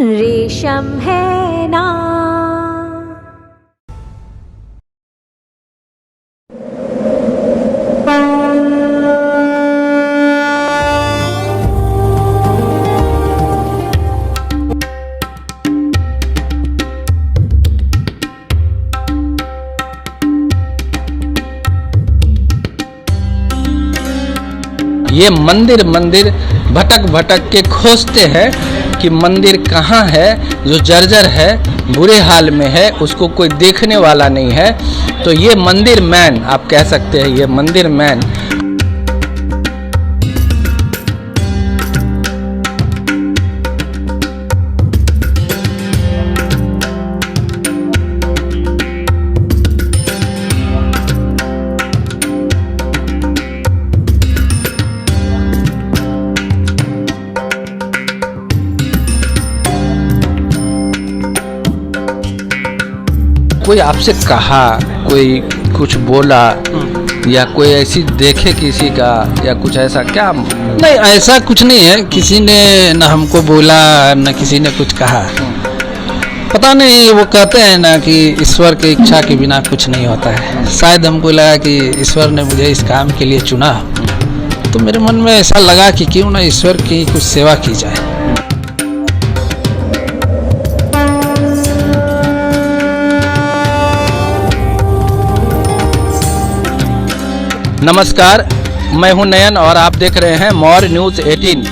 रेशम है ना। ये मंदिर भटक भटक के खोजते हैं कि मंदिर कहाँ है, जो जर्जर है, बुरे हाल में है, उसको कोई देखने वाला नहीं है। तो ये मंदिर मैन आप कह सकते हैं, ये मंदिर मैन। कोई आपसे कहा, कोई कुछ बोला या कोई ऐसी देखे किसी का या कुछ ऐसा क्या? नहीं, ऐसा कुछ नहीं है। किसी ने न हमको बोला न किसी ने कुछ कहा। पता नहीं, वो कहते हैं ना कि ईश्वर की इच्छा के बिना कुछ नहीं होता है। शायद हमको लगा कि ईश्वर ने मुझे इस काम के लिए चुना, तो मेरे मन में ऐसा लगा कि क्यों ना ईश्वर की कुछ सेवा की जाए। नमस्कार, मैं हूं नयन और आप देख रहे हैं मौर न्यूज़ 18।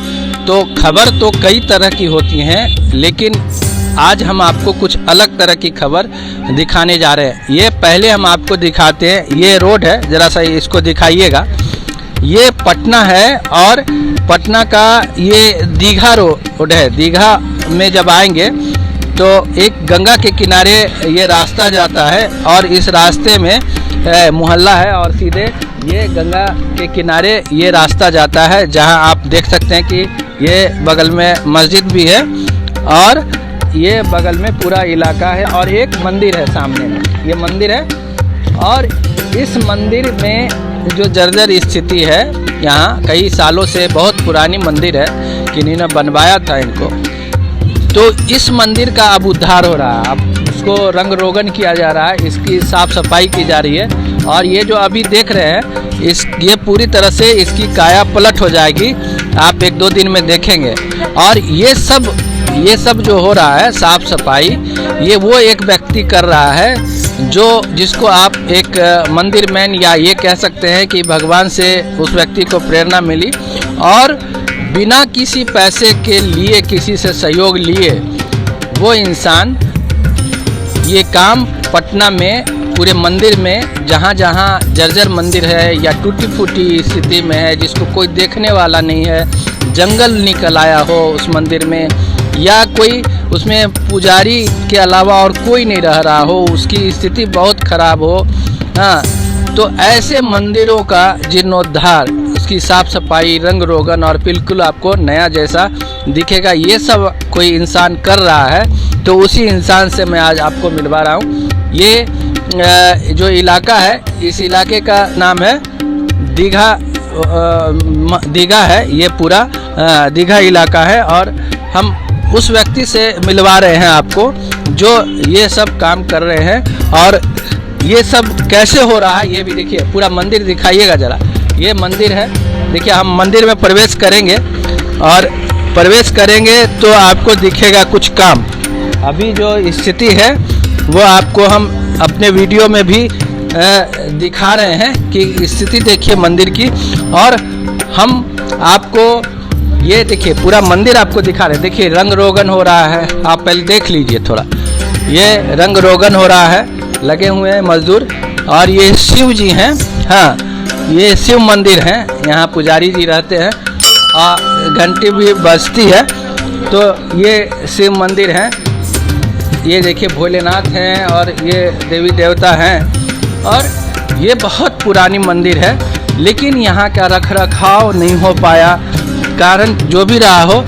तो खबर तो कई तरह की होती हैं, लेकिन आज हम आपको कुछ अलग तरह की खबर दिखाने जा रहे हैं। ये पहले हम आपको दिखाते हैं, ये रोड है, ज़रा सा इसको दिखाइएगा। ये पटना है और पटना का ये दीघा रोड है। दीघा में जब आएंगे तो एक गंगा के किनारे ये रास्ता जाता है और इस रास्ते में मोहल्ला है और सीधे ये गंगा के किनारे ये रास्ता जाता है, जहां आप देख सकते हैं कि ये बगल में मस्जिद भी है और ये बगल में पूरा इलाका है और एक मंदिर है सामने में, ये मंदिर है। और इस मंदिर में जो जर्जर स्थिति है, यहाँ कई सालों से बहुत पुरानी मंदिर है, किन्हीं ने बनवाया था इनको। तो इस मंदिर का अब उद्धार हो रहा है, अब उसको रंग रोगन किया जा रहा है, इसकी साफ़ सफाई की जा रही है। और ये जो अभी देख रहे हैं ये पूरी तरह से इसकी काया पलट हो जाएगी, आप 1-2 दिन में देखेंगे। और ये सब जो हो रहा है साफ़ सफाई, ये वो एक व्यक्ति कर रहा है जिसको आप एक मंदिर मैन या ये कह सकते हैं कि भगवान से उस व्यक्ति को प्रेरणा मिली और बिना किसी पैसे के लिए, किसी से सहयोग लिए, वो इंसान ये काम पटना में पूरे मंदिर में जहाँ जहाँ जर्जर मंदिर है या टूटी फूटी स्थिति में है, जिसको कोई देखने वाला नहीं है, जंगल निकल आया हो उस मंदिर में, या कोई उसमें पुजारी के अलावा और कोई नहीं रह रहा हो, उसकी स्थिति बहुत ख़राब हो, हाँ, तो ऐसे मंदिरों का जीर्णोद्धार, उसकी साफ़ सफाई, रंग रोगन और बिल्कुल आपको नया जैसा दिखेगा, ये सब कोई इंसान कर रहा है। तो उसी इंसान से मैं आज आपको मिलवा रहा हूँ। ये जो इलाका है, इस इलाके का नाम है दीघा है, ये पूरा दीघा इलाका है। और हम उस व्यक्ति से मिलवा रहे हैं आपको जो ये सब काम कर रहे हैं और ये सब कैसे हो रहा है ये भी देखिए। पूरा मंदिर दिखाइएगा ज़रा, ये मंदिर है, देखिए। हम मंदिर में प्रवेश करेंगे और प्रवेश करेंगे तो आपको दिखेगा कुछ काम। अभी जो स्थिति है वो आपको हम अपने वीडियो में भी दिखा रहे हैं कि स्थिति देखिए मंदिर की। और हम आपको ये देखिए पूरा मंदिर आपको दिखा रहे हैं। देखिए रंग रोगन हो रहा है, आप पहले देख लीजिए थोड़ा, ये रंग रोगन हो रहा है, लगे हुए हैं मजदूर। और ये शिव जी हैं, हाँ, ये शिव मंदिर है, यहाँ पुजारी जी रहते हैं और घंटी भी बजती है। तो ये शिव मंदिर है, ये देखिए भोलेनाथ हैं और ये देवी देवता हैं। और ये बहुत पुरानी मंदिर है, लेकिन यहाँ का रख रखाव नहीं हो पाया, कारण जो भी रहा हो,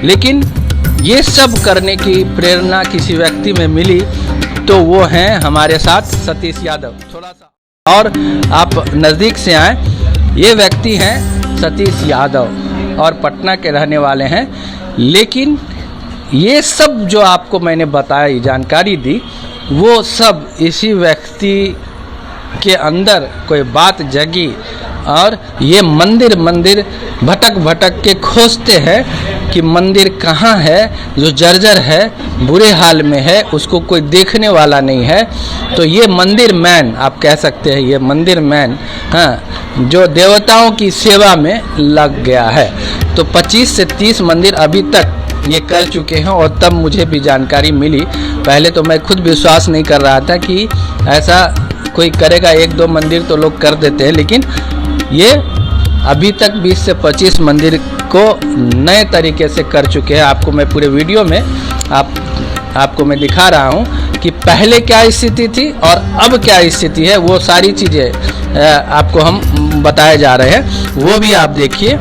लेकिन ये सब करने की प्रेरणा किसी व्यक्ति में मिली, तो वो हैं हमारे साथ सतीश यादव। थोड़ा सा और आप नज़दीक से आए, ये व्यक्ति हैं सतीश यादव और पटना के रहने वाले हैं, लेकिन ये सब जो आपको मैंने बताई, जानकारी दी, वो सब इसी व्यक्ति के अंदर कोई बात जगी और ये मंदिर भटक भटक के खोजते हैं कि मंदिर कहाँ है, जो जर्जर है, बुरे हाल में है, उसको कोई देखने वाला नहीं है। तो ये मंदिर मैन आप कह सकते हैं, ये मंदिर मैन, हाँ, जो देवताओं की सेवा में लग गया है। तो 25 से 30 मंदिर अभी तक ये कर चुके हैं और तब मुझे भी जानकारी मिली। पहले तो मैं खुद विश्वास नहीं कर रहा था कि ऐसा कोई करेगा, 1-2 मंदिर तो लोग कर देते हैं, लेकिन ये अभी तक 20 से 25 मंदिर को नए तरीके से कर चुके हैं। आपको मैं पूरे वीडियो में आपको मैं दिखा रहा हूँ कि पहले क्या स्थिति थी और अब क्या स्थिति है। वो सारी चीज़ें आपको हम बताए जा रहे हैं, वो भी आप देखिए।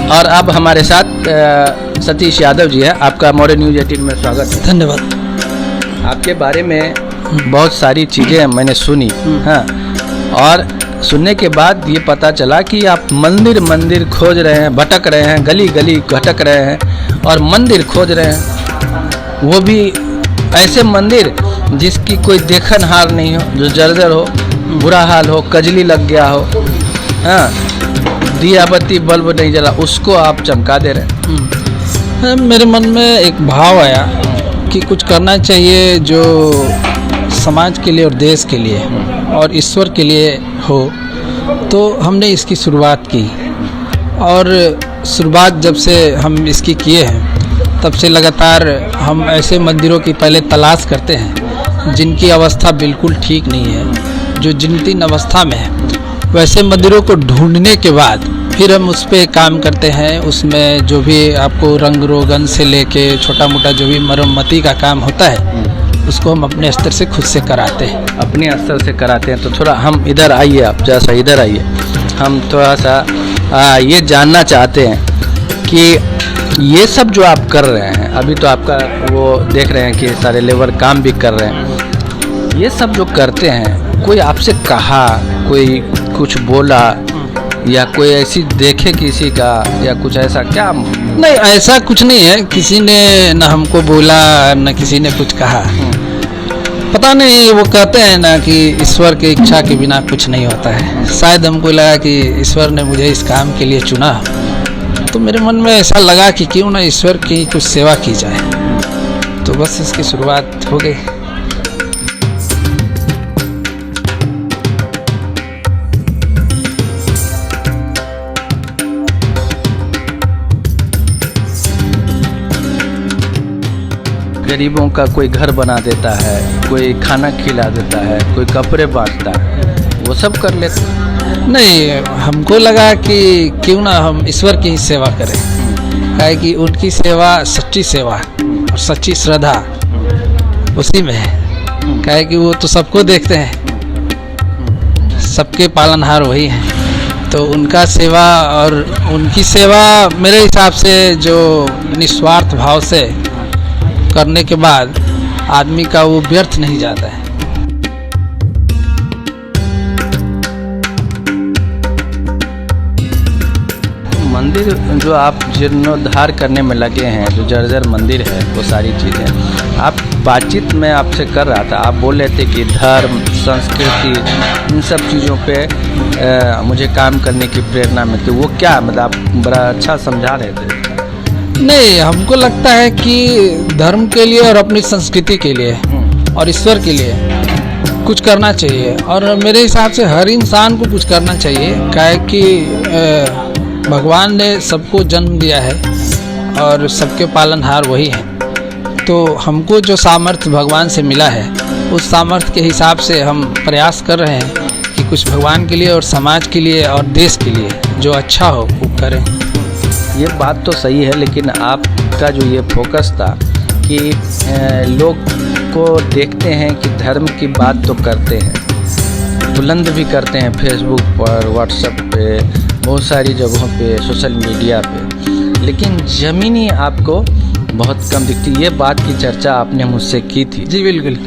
और अब हमारे साथ सतीश यादव जी है। आपका मौर्य न्यूज़ 18 में स्वागत है। धन्यवाद। आपके बारे में बहुत सारी चीज़ें मैंने सुनी, हाँ, और सुनने के बाद ये पता चला कि आप मंदिर खोज रहे हैं, भटक रहे हैं, गली भटक रहे हैं और मंदिर खोज रहे हैं। वो भी ऐसे मंदिर जिसकी कोई देखनहार नहीं हो, जो जर्जर हो, बुरा हाल हो, कजली लग गया हो, हाँ, दिया बत्ती बल्ब नहीं जला, उसको आप चमका दे रहे हैं। मेरे मन में एक भाव आया कि कुछ करना चाहिए जो समाज के लिए और देश के लिए और ईश्वर के लिए हो। तो हमने इसकी शुरुआत की और शुरुआत जब से हम इसकी किए हैं तब से लगातार हम ऐसे मंदिरों की पहले तलाश करते हैं जिनकी अवस्था बिल्कुल ठीक नहीं है, जो जीर्ण अवस्था में है। वैसे मंदिरों को ढूंढने के बाद फिर हम उस पर काम करते हैं। उसमें जो भी आपको रंग रोगन से लेके छोटा मोटा जो भी मरम्मती का काम होता है उसको हम अपने स्तर से खुद से कराते हैं। अपने स्तर से कराते हैं। तो थोड़ा हम इधर आइए, आप जैसा इधर आइए, हम थोड़ा सा ये जानना चाहते हैं कि ये सब जो आप कर रहे हैं, अभी तो आपका वो देख रहे हैं कि सारे लेबर काम भी कर रहे हैं, ये सब जो करते हैं, कोई आपसे कहा, कोई कुछ बोला या कोई ऐसी देखे किसी का या कुछ ऐसा क्या? नहीं, ऐसा कुछ नहीं है। किसी ने न हमको बोला न किसी ने कुछ कहा। पता नहीं, वो कहते हैं ना कि ईश्वर की इच्छा के बिना कुछ नहीं होता है। शायद हमको लगा कि ईश्वर ने मुझे इस काम के लिए चुना, तो मेरे मन में ऐसा लगा कि क्यों ना ईश्वर की कुछ सेवा की जाए। तो बस इसकी शुरुआत हो गई। गरीबों का कोई घर बना देता है, कोई खाना खिला देता है, कोई कपड़े बांटता है, वो सब कर लेते हैं। नहीं, हमको लगा कि क्यों ना हम ईश्वर की ही सेवा करें, है कि उनकी सेवा सच्ची सेवा और सच्ची श्रद्धा उसी में है। क्या है कि वो तो सबको देखते हैं, सबके पालनहार वही हैं। तो उनका सेवा और उनकी सेवा मेरे हिसाब से जो निस्वार्थ भाव से करने के बाद आदमी का वो व्यर्थ नहीं जाता है। मंदिर जो आप जीर्णोद्धार करने में लगे हैं, जो जर्जर मंदिर है, वो सारी चीज़ें आप बातचीत में आपसे कर रहा था, आप बोल रहे थे कि धर्म, संस्कृति, इन सब चीज़ों पे मुझे काम करने की प्रेरणा मिलती। वो क्या, मतलब आप बड़ा अच्छा समझा रहे थे। नहीं, हमको लगता है कि धर्म के लिए और अपनी संस्कृति के लिए और ईश्वर के लिए कुछ करना चाहिए। और मेरे हिसाब से हर इंसान को कुछ करना चाहिए। क्या है कि भगवान ने सबको जन्म दिया है और सबके पालनहार वही हैं। तो हमको जो सामर्थ्य भगवान से मिला है, उस सामर्थ्य के हिसाब से हम प्रयास कर रहे हैं कि कुछ भगवान के लिए और समाज के लिए और देश के लिए जो अच्छा हो वो करें। ये बात तो सही है, लेकिन आपका जो ये फोकस था कि लोग आपको देखते हैं कि धर्म की बात तो करते हैं, बुलंद भी करते हैं फेसबुक पर, व्हाट्सएप पे, बहुत सारी जगहों पे, सोशल मीडिया पे, लेकिन ज़मीनी आपको बहुत कम दिखती। ये बात की चर्चा आपने मुझसे की थी। जी बिल्कुल।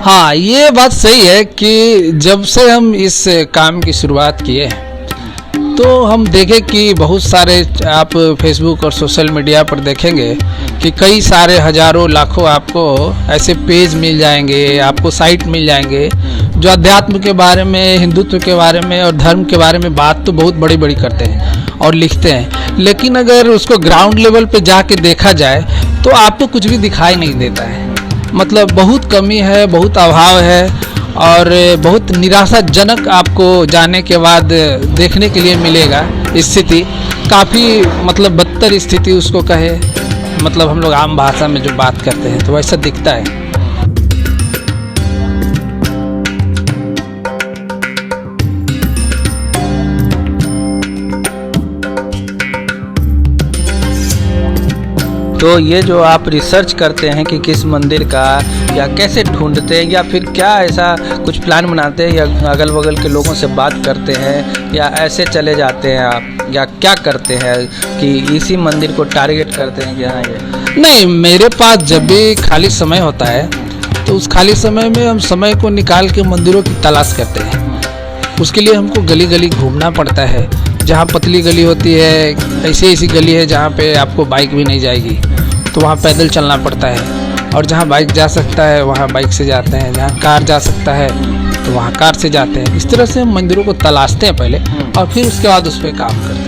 हाँ, ये बात सही है कि जब से हम इस काम की शुरुआत किए तो हम देखें कि बहुत सारे, आप फेसबुक और सोशल मीडिया पर देखेंगे कि कई सारे हजारों लाखों आपको ऐसे पेज मिल जाएंगे, आपको साइट मिल जाएंगे जो अध्यात्म के बारे में, हिंदुत्व के बारे में और धर्म के बारे में बात तो बहुत बड़ी बड़ी करते हैं और लिखते हैं, लेकिन अगर उसको ग्राउंड लेवल पे जाके देखा जाए तो आपको कुछ भी दिखाई नहीं देता है। मतलब बहुत कमी है, बहुत अभाव है और बहुत निराशाजनक आपको जाने के बाद देखने के लिए मिलेगा। स्थिति काफ़ी मतलब बदतर स्थिति उसको कहे, मतलब हम लोग आम भाषा में जो बात करते हैं तो वैसा दिखता है। तो ये जो आप रिसर्च करते हैं कि किस मंदिर का, या कैसे ढूंढते हैं, या फिर क्या ऐसा कुछ प्लान बनाते हैं, या अगल बगल के लोगों से बात करते हैं, या ऐसे चले जाते हैं आप, या क्या करते हैं कि इसी मंदिर को टारगेट करते हैं कि हाँ ये? नहीं, मेरे पास जब भी खाली समय होता है तो उस खाली समय में हम समय को निकाल के मंदिरों की तलाश करते हैं। उसके लिए हमको गली गली घूमना पड़ता है। जहाँ पतली गली होती है, ऐसी गली है जहाँ पे आपको बाइक भी नहीं जाएगी, तो वहाँ पैदल चलना पड़ता है। और जहाँ बाइक जा सकता है वहाँ बाइक से जाते हैं, जहाँ कार जा सकता है तो वहाँ कार से जाते हैं। इस तरह से हम मंदिरों को तलाशते हैं पहले और फिर उसके बाद उस पर काम करते हैं।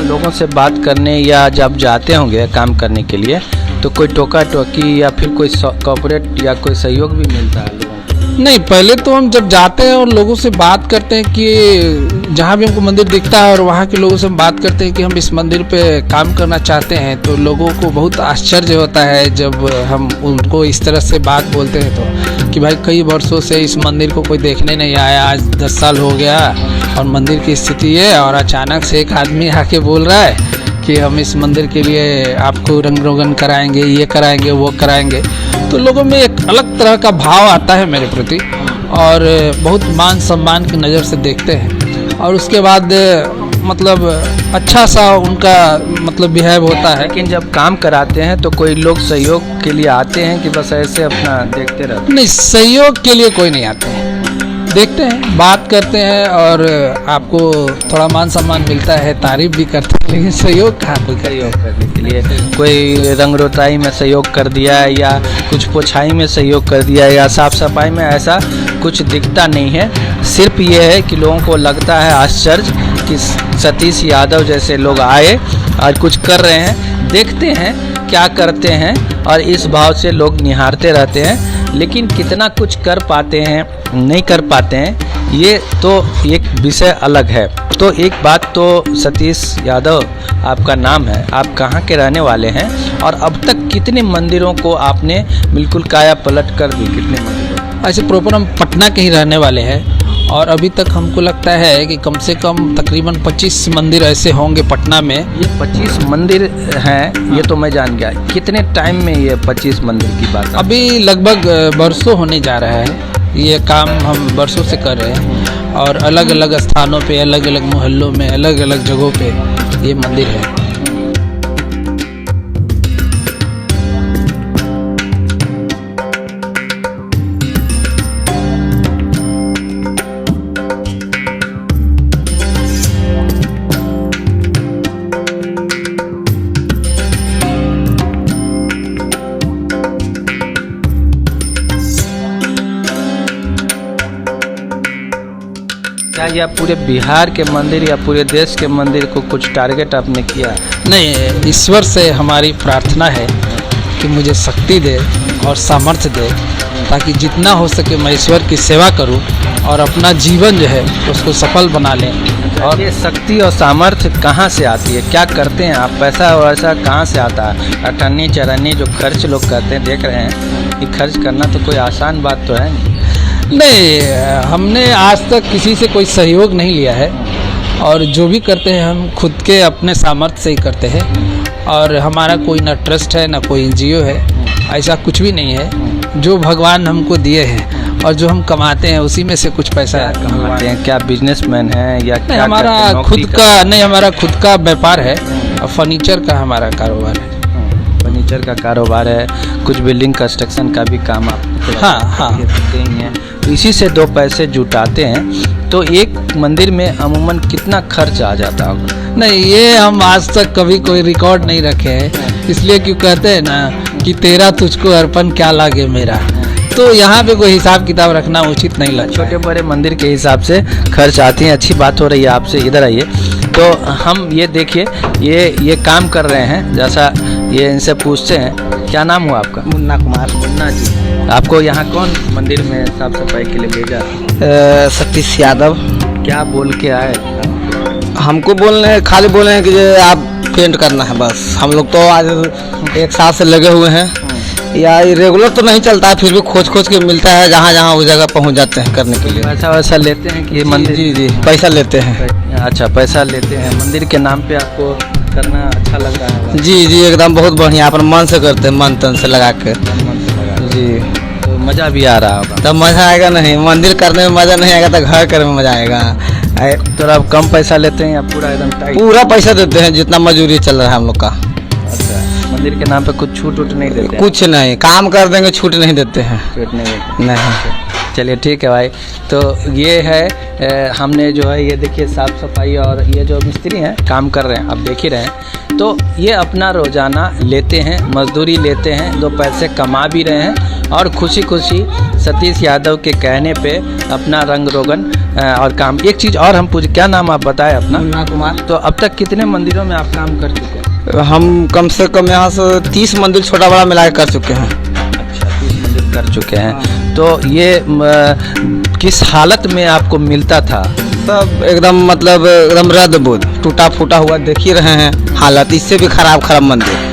लोगों से बात करने या जब जाते होंगे काम करने के लिए तो कोई टोका टोकी या फिर कोई कॉर्पोरेट या कोई सहयोग भी मिलता है लोगों को? नहीं, पहले तो हम जब जाते हैं और लोगों से बात करते हैं कि जहाँ भी हमको मंदिर दिखता है और वहाँ के लोगों से हम बात करते हैं कि हम इस मंदिर पे काम करना चाहते हैं, तो लोगों को बहुत आश्चर्य होता है जब हम उनको इस तरह से बात बोलते हैं तो कि भाई कई वर्षों से इस मंदिर को कोई देखने नहीं आया, आज 10 साल हो गया और मंदिर की स्थिति है, और अचानक से एक आदमी आके बोल रहा है कि हम इस मंदिर के लिए आपको रंग रोगन कराएंगे, ये कराएंगे, वो कराएंगे। तो लोगों में एक अलग तरह का भाव आता है मेरे प्रति और बहुत मान सम्मान की नज़र से देखते हैं और उसके बाद मतलब अच्छा सा उनका मतलब बिहेव होता है। लेकिन जब काम कराते हैं तो कोई लोग सहयोग के लिए आते हैं कि बस ऐसे अपना देखते रहते? नहीं, सहयोग के लिए कोई नहीं आते हैं, देखते हैं, बात करते हैं और आपको थोड़ा मान सम्मान मिलता है, तारीफ भी करते हैं, लेकिन सहयोग कहाँ कोई सहयोग करने के लिए कोई रंग रोताई में सहयोग कर दिया है या कुछ पोछाई में सहयोग कर दिया है या साफ सफाई में, ऐसा कुछ दिखता नहीं है। सिर्फ ये है कि लोगों को लगता है आश्चर्य कि सतीश यादव जैसे लोग आए और कुछ कर रहे हैं, देखते हैं क्या करते हैं और इस भाव से लोग निहारते रहते हैं, लेकिन कितना कुछ कर पाते हैं नहीं कर पाते हैं ये तो एक विषय अलग है। तो एक बात तो सतीश यादव आपका नाम है, आप कहाँ के रहने वाले हैं और अब तक कितने मंदिरों को आपने बिल्कुल काया पलट कर दी? कितने मंदिरों? ऐसे प्रॉपर हम पटना के ही रहने वाले हैं और अभी तक हमको लगता है कि कम से कम तकरीबन 25 मंदिर ऐसे होंगे पटना में। ये 25 मंदिर हैं, ये तो मैं जान गया। कितने टाइम में ये 25 मंदिर की बात? अभी लगभग वर्षों होने जा रहा है, ये काम हम वर्षों से कर रहे हैं और अलग अलग स्थानों पे, अलग अलग मोहल्लों में, अलग अलग जगहों पे ये मंदिर है। क्या यह पूरे बिहार के मंदिर या पूरे देश के मंदिर को कुछ टारगेट आपने किया? नहीं, ईश्वर से हमारी प्रार्थना है कि मुझे शक्ति दे और सामर्थ्य दे ताकि जितना हो सके मैं ईश्वर की सेवा करूं और अपना जीवन जो है उसको सफल बना लें। और ये शक्ति और सामर्थ्य कहाँ से आती है, क्या करते हैं आप, पैसा वैसा कहाँ से आता है? अठन्नी चरन्नी जो खर्च लोग करते हैं, देख रहे हैं कि खर्च करना तो कोई आसान बात तो है नहीं, हमने आज तक किसी से कोई सहयोग नहीं लिया है और जो भी करते हैं हम खुद के अपने सामर्थ्य से ही करते हैं और हमारा कोई ना ट्रस्ट है ना कोई एनजीओ है, ऐसा कुछ भी नहीं है। जो भगवान हमको दिए हैं और जो हम कमाते हैं उसी में से कुछ पैसा कमाते हैं। क्या बिजनेसमैन है या क्या हमारा करते हैं? खुद नौकरी का नहीं, हमारा खुद का व्यापार है और फर्नीचर का हमारा कारोबार है। फर्नीचर का कारोबार है, कुछ बिल्डिंग कंस्ट्रक्शन का भी काम आप हाँ। ही हैं। तो इसी से दो पैसे जुटाते हैं। तो एक मंदिर में अमूमन कितना खर्च आ जाता होगा? नहीं, ये हम आज तक कभी कोई रिकॉर्ड नहीं रखे हैं, इसलिए क्यों कहते हैं ना कि तेरा तुझको अर्पण क्या लागे मेरा, तो यहाँ पे कोई हिसाब किताब रखना उचित नहीं लगता। छोटे बड़े मंदिर के हिसाब से खर्च आती हैं। अच्छी बात हो रही है आपसे, इधर आइए। तो हम ये देखिए, ये काम कर रहे हैं, जैसा ये इनसे पूछते हैं, क्या नाम हुआ आपका? मुन्ना कुमार। मुन्ना जी, आपको यहाँ कौन मंदिर में साफ सफाई के लिए भेजा? सतीश यादव। क्या बोल के आए? हमको खाली बोले हैं कि आप पेंट करना है बस। हम लोग तो आज एक साल से लगे हुए हैं, या रेगुलर तो नहीं चलता है, फिर भी खोज के मिलता है, जहाँ जहाँ उस जगह पहुँच जाते हैं करने के लिए। पैसा वैसा लेते हैं कि ये मंदिर? जी पैसा लेते हैं। अच्छा, पैसा लेते हैं। मंदिर के नाम पे आपको करना अच्छा लग रहा है? जी एकदम बहुत बढ़िया, अपन मन से करते हैं, मन तन से लगा के। जी, तो मज़ा भी आ रहा होगा? तब मज़ा आएगा नहीं, मंदिर करने में मज़ा नहीं आएगा तो घर करने में मज़ा आएगा। तो आप कम पैसा लेते हैं या पूरा एकदम टाइट? पूरा पैसा देते हैं जितना मजदूरी चल रहा है हम लोग का। अच्छा, मंदिर के नाम पे कुछ छूट नहीं देते? कुछ नहीं, काम कर देंगे, छूट नहीं देते हैं। छूट नहीं देते? नहीं। चलिए ठीक है भाई। तो ये है हमने जो है ये देखिए साफ़ सफाई और ये जो मिस्त्री हैं काम कर रहे हैं, आप देख ही रहे हैं। तो ये अपना रोज़ाना लेते हैं, मजदूरी लेते हैं, दो पैसे कमा भी रहे हैं और खुशी सतीश यादव के कहने पे अपना रंग रोगन और काम। एक चीज़ और हम क्या नाम आप बताएं अपना? मुन्ना कुमार। तो अब तक कितने मंदिरों में आप काम कर चुके हैं? हम कम से कम यहाँ से 30 मंदिर छोटा बड़ा मिला कर चुके हैं। अच्छा, 30 मंदिर कर चुके हैं। तो ये किस हालत में आपको मिलता था? सब एकदम मतलब एकदम रद्द बुद्ध टूटा फूटा हुआ देख ही रहे हैं हालत, इससे भी खराब मंदिर।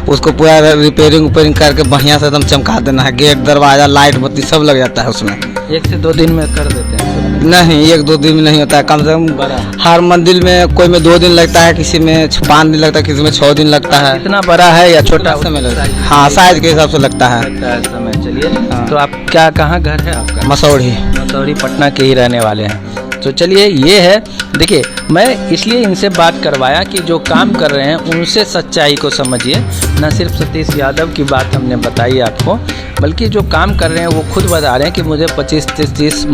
उसको पूरा रिपेयरिंग करके बढ़िया से एकदम चमका देना है, गेट दरवाजा लाइट बत्ती सब लग जाता है उसमें। 1 से 2 दिन में कर देते हैं? नहीं, 1-2 दिन में नहीं होता है, कम से कम हर मंदिर में कोई में 2 दिन लगता है, किसी में 5 दिन लगता है, किसी में 6 दिन लगता है। इतना बड़ा है या छोटा समय लगता है? हाँ, साइज के हिसाब से लगता है समय। चलिए, तो आप कहाँ घर है आपका? मसौढ़ी पटना के ही रहने वाले हैं। तो चलिए, ये है, देखिए मैं इसलिए इनसे बात करवाया कि जो काम कर रहे हैं उनसे सच्चाई को समझिए। न सिर्फ सतीश यादव की बात हमने बताई आपको, बल्कि जो काम कर रहे हैं वो खुद बता रहे हैं कि मुझे 25-30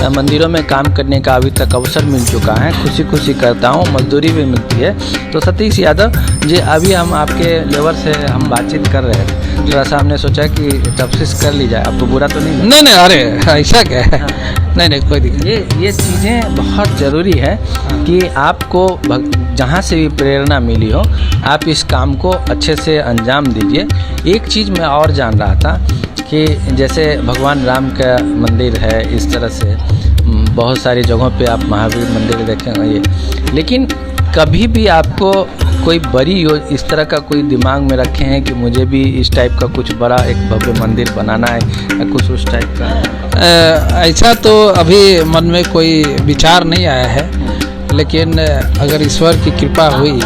मंदिरों में काम करने का अभी तक अवसर मिल चुका है, खुशी करता हूँ, मजदूरी भी मिलती है। तो सतीश यादव जी, अभी हम आपके लेबर से हम बातचीत कर रहे थे, थोड़ा सा हमने सोचा कि तफ्सीस कर ली जाए, आपको बुरा तो नहीं? नहीं, अरे ऐसा क्या है? नहीं, कोई दिक्कत। ये चीज़ें बहुत ज़रूरी है कि आपको जहाँ से भी प्रेरणा मिली हो, आप इस काम को अच्छे से अंजाम दीजिए। एक चीज़ मैं और जान रहा था कि जैसे भगवान राम का मंदिर है, इस तरह से बहुत सारी जगहों पे आप महावीर मंदिर देखेंगे ये, लेकिन कभी भी आपको कोई बड़ी इस तरह का कोई दिमाग में रखे हैं कि मुझे भी इस टाइप का कुछ बड़ा एक भव्य मंदिर बनाना है या कुछ उस टाइप का? ऐसा तो अभी मन में कोई विचार नहीं आया है, लेकिन अगर ईश्वर की कृपा हुई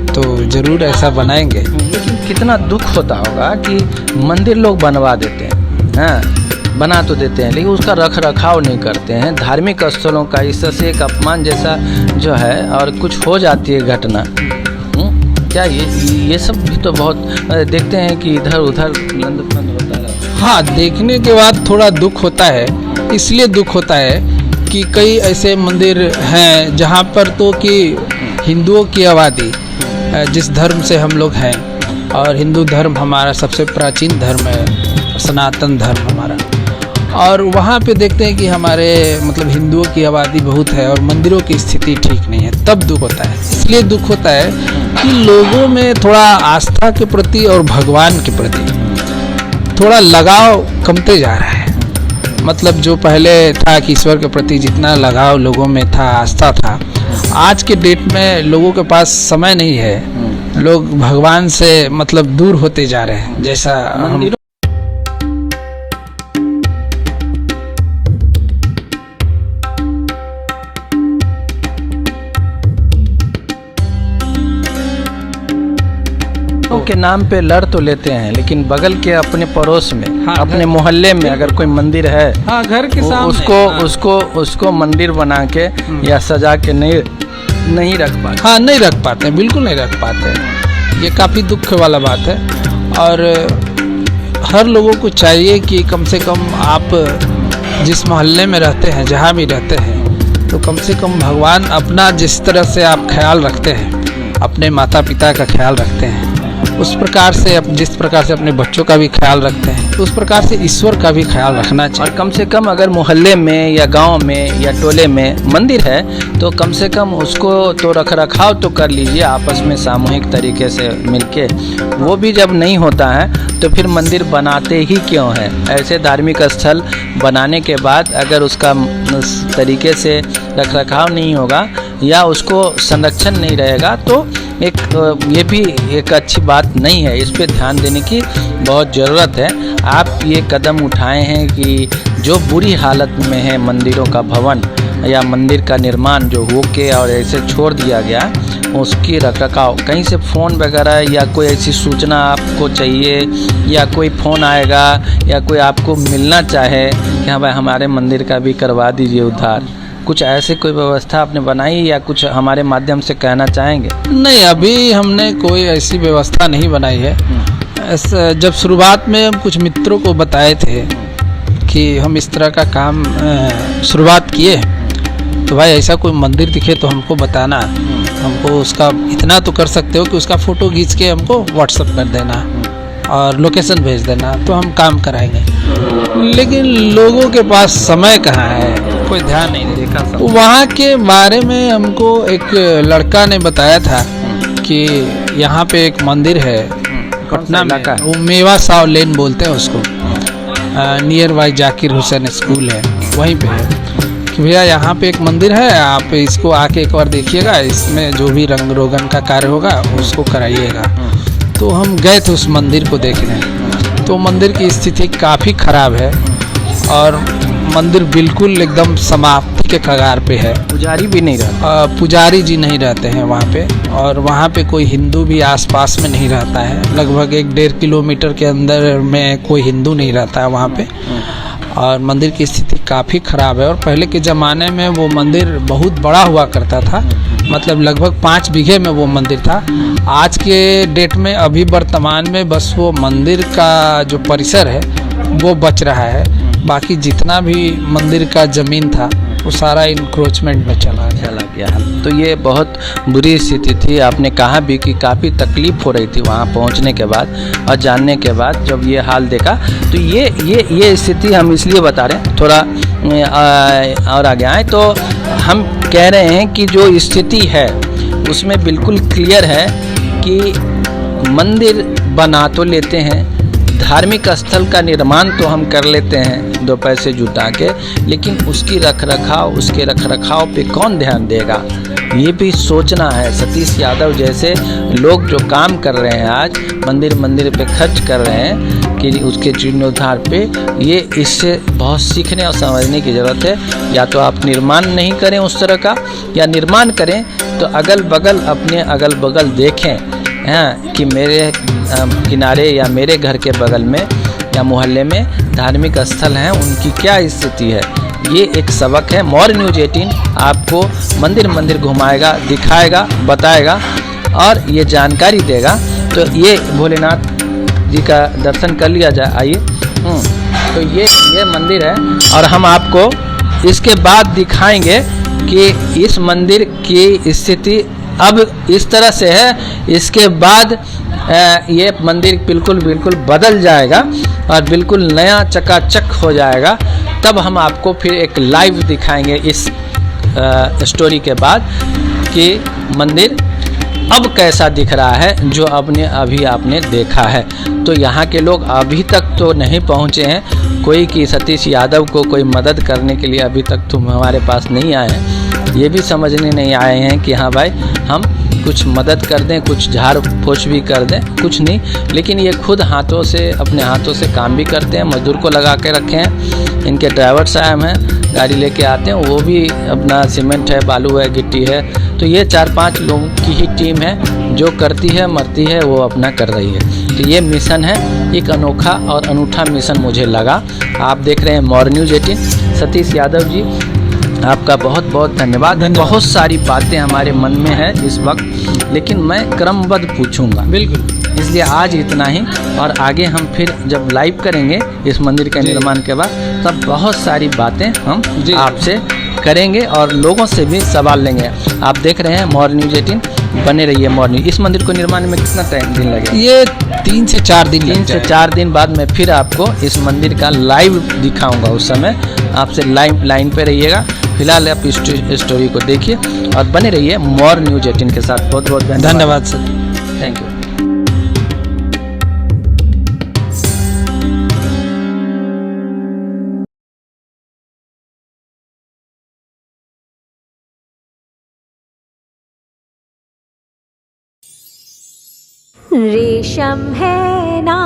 तो ज़रूर ऐसा बनाएंगे। लेकिन कितना दुख होता होगा कि मंदिर लोग बनवा देते हैं, हाँ बना तो देते हैं, लेकिन उसका रख रखाव नहीं करते हैं। धार्मिक स्थलों का इस तरह से एक अपमान जैसा जो है और कुछ हो जाती है घटना, क्या ये सब भी तो बहुत देखते हैं कि इधर उधर लंदफंद होता है। हाँ, देखने के बाद थोड़ा दुख होता है। इसलिए दुख होता है कि कई ऐसे मंदिर हैं जहाँ पर तो कि हिंदुओं की आबादी, जिस धर्म से हम लोग हैं, और हिंदू धर्म हमारा सबसे प्राचीन धर्म है, सनातन धर्म हमारा, और वहाँ पे देखते हैं कि हमारे मतलब हिंदुओं की आबादी बहुत है और मंदिरों की स्थिति ठीक नहीं है, तब दुख होता है। इसलिए दुख होता है कि लोगों में थोड़ा आस्था के प्रति और भगवान के प्रति थोड़ा लगाव कमते जा रहा है। मतलब जो पहले था कि ईश्वर के प्रति जितना लगाव लोगों में था, आस्था था, आज के डेट में लोगों के पास समय नहीं है। लोग भगवान से मतलब दूर होते जा रहे हैं। जैसा हम के नाम पे लड़ तो लेते हैं, लेकिन बगल के अपने पड़ोस में, हाँ, अपने मोहल्ले में अगर कोई मंदिर है, हाँ, घर के सामने उसको मंदिर बना के या सजा के नहीं रख पाते। हाँ, नहीं रख पाते, बिल्कुल नहीं रख पाते। ये काफ़ी दुख वाला बात है। और हर लोगों को चाहिए कि कम से कम आप जिस मोहल्ले में रहते हैं, जहाँ भी रहते हैं, तो कम से कम भगवान अपना जिस तरह से आप ख्याल रखते हैं, अपने माता पिता का ख्याल रखते हैं, उस प्रकार से जिस प्रकार से अपने बच्चों का भी ख्याल रखते हैं, उस प्रकार से ईश्वर का भी ख्याल रखना चाहिए। और कम से कम अगर मोहल्ले में या गांव में या टोले में मंदिर है तो कम से कम उसको तो रख रखाव तो कर लीजिए आपस में सामूहिक तरीके से मिलके। वो भी जब नहीं होता है तो फिर मंदिर बनाते ही क्यों है? ऐसे धार्मिक स्थल बनाने के बाद अगर उसका तरीके से रख रखाव नहीं होगा या उसको संरक्षण नहीं रहेगा तो ये भी एक अच्छी बात नहीं है। इस पे ध्यान देने की बहुत ज़रूरत है। आप ये कदम उठाए हैं कि जो बुरी हालत में है मंदिरों का भवन या मंदिर का निर्माण जो हो के और ऐसे छोड़ दिया गया, उसकी रखरखाव, कहीं से फ़ोन वगैरह या कोई ऐसी सूचना आपको चाहिए या कोई फ़ोन आएगा या कोई आपको मिलना चाहे कि हाँ भाई हमारे मंदिर का भी करवा दीजिए उद्धार, कुछ ऐसे कोई व्यवस्था आपने बनाई या कुछ हमारे माध्यम से कहना चाहेंगे? नहीं, अभी हमने कोई ऐसी व्यवस्था नहीं बनाई है। जब शुरुआत में हम कुछ मित्रों को बताए थे कि हम इस तरह का काम शुरुआत किए, तो भाई ऐसा कोई मंदिर दिखे तो हमको बताना, हमको उसका इतना तो कर सकते हो कि उसका फ़ोटो खींच के हमको व्हाट्सएप कर देना और लोकेशन भेज देना, तो हम काम कराएंगे। लेकिन लोगों के पास समय कहाँ है, कोई ध्यान नहीं देखा। वहाँ के बारे में हमको एक लड़का ने बताया था कि यहाँ पे एक मंदिर है पटना में, वो मेवा साव लेन बोलते हैं उसको, near by Zakir Hussain school है, वहीं पे है कि भैया यहाँ पे एक मंदिर है, आप इसको आके एक बार देखिएगा, इसमें जो भी रंग रोगन का कार्य होगा उसको कराइएगा। तो हम गए थे उस मंदिर को देखने, तो मंदिर की स्थिति काफ़ी ख़राब है और मंदिर बिल्कुल एकदम समाप्ति के कगार पे है। पुजारी भी नहीं रहता, पुजारी जी नहीं रहते हैं वहाँ पे, और वहाँ पे कोई हिंदू भी आसपास में नहीं रहता है। लगभग 1-1.5 किलोमीटर के अंदर में कोई हिंदू नहीं रहता है वहाँ पे। और मंदिर की स्थिति काफ़ी ख़राब है। और पहले के ज़माने में वो मंदिर बहुत बड़ा हुआ करता था, मतलब लगभग 5 बीघे में वो मंदिर था। आज के डेट में अभी वर्तमान में बस वो मंदिर का जो परिसर है वो बच रहा है, बाकी जितना भी मंदिर का ज़मीन था वो सारा इंक्रोचमेंट में चला गया। तो ये बहुत बुरी स्थिति थी। आपने कहा भी कि काफ़ी तकलीफ़ हो रही थी वहाँ पहुँचने के बाद और जानने के बाद जब ये हाल देखा। तो ये स्थिति हम इसलिए बता रहे हैं, थोड़ा और आगे आए तो हम कह रहे हैं कि जो स्थिति है उसमें बिल्कुल क्लियर है कि मंदिर बना तो लेते हैं, धार्मिक स्थल का निर्माण तो हम कर लेते हैं 2 पैसे जुटा के, लेकिन उसके रखरखाव पे कौन ध्यान देगा, ये भी सोचना है। सतीश यादव जैसे लोग जो काम कर रहे हैं आज मंदिर पे खर्च कर रहे हैं कि उसके जीर्णोद्धार पे, ये इससे बहुत सीखने और समझने की ज़रूरत है। या तो आप निर्माण नहीं करें उस तरह का, या निर्माण करें तो अपने अगल बगल देखें हैं कि मेरे किनारे या मेरे घर के बगल में या मोहल्ले में धार्मिक स्थल हैं, उनकी क्या स्थिति है। ये एक सबक है। मौर्य न्यूज़ 18 आपको मंदिर घुमाएगा, दिखाएगा, बताएगा और ये जानकारी देगा। तो ये भोलेनाथ जी का दर्शन कर लिया जाए, आइए। तो ये मंदिर है और हम आपको इसके बाद दिखाएंगे कि इस मंदिर की स्थिति अब इस तरह से है, इसके बाद ये मंदिर बिल्कुल बदल जाएगा और बिल्कुल नया चकाचक हो जाएगा। तब हम आपको फिर एक लाइव दिखाएंगे इस स्टोरी के बाद कि मंदिर अब कैसा दिख रहा है जो अभी आपने देखा है। तो यहाँ के लोग अभी तक तो नहीं पहुँचे हैं, कोई कि सतीश यादव को कोई मदद करने के लिए अभी तक तुम हमारे पास नहीं आए हैं, ये भी समझने नहीं आए हैं कि हाँ भाई हम कुछ मदद कर दें, कुछ झाड़ फूँच भी कर दें, कुछ नहीं। लेकिन ये खुद हाथों से, अपने हाथों से काम भी करते हैं, मजदूर को लगा के रखे हैं। इनके ड्राइवर साहब हैं, गाड़ी लेके आते हैं, वो भी अपना सीमेंट है, बालू है, गिट्टी है। तो ये 4-5 लोगों की ही टीम है जो करती है, मरती है, वो अपना कर रही है। तो ये मिशन है, एक अनोखा और अनूठा मिशन मुझे लगा। आप देख रहे हैं मोर न्यूज़ 18। सतीश यादव जी, आपका बहुत बहुत धन्यवाद। बहुत सारी बातें हमारे मन में है इस वक्त, लेकिन मैं क्रमबद्ध पूछूंगा, बिल्कुल। इसलिए आज इतना ही। और आगे हम फिर जब लाइव करेंगे इस मंदिर के निर्माण के बाद, तब बहुत सारी बातें हम आपसे करेंगे और लोगों से भी सवाल लेंगे। आप देख रहे हैं मोर न्यूज़ 18, बने रहिए मोर न्यूज़। इस मंदिर को निर्माण में कितना टाइम दिन लगेगा? ये 3 से 4 दिन 3 से 4 दिन बाद मैं फिर आपको इस मंदिर का लाइव दिखाऊंगा। उस समय आपसे लाइव लाइन पे रहिएगा। फिलहाल आप इस स्टोरी को देखिए और बने रहिए मोर न्यूज़ 18 के साथ। बहुत बहुत धन्यवाद सर। Thank you. रेशम है ना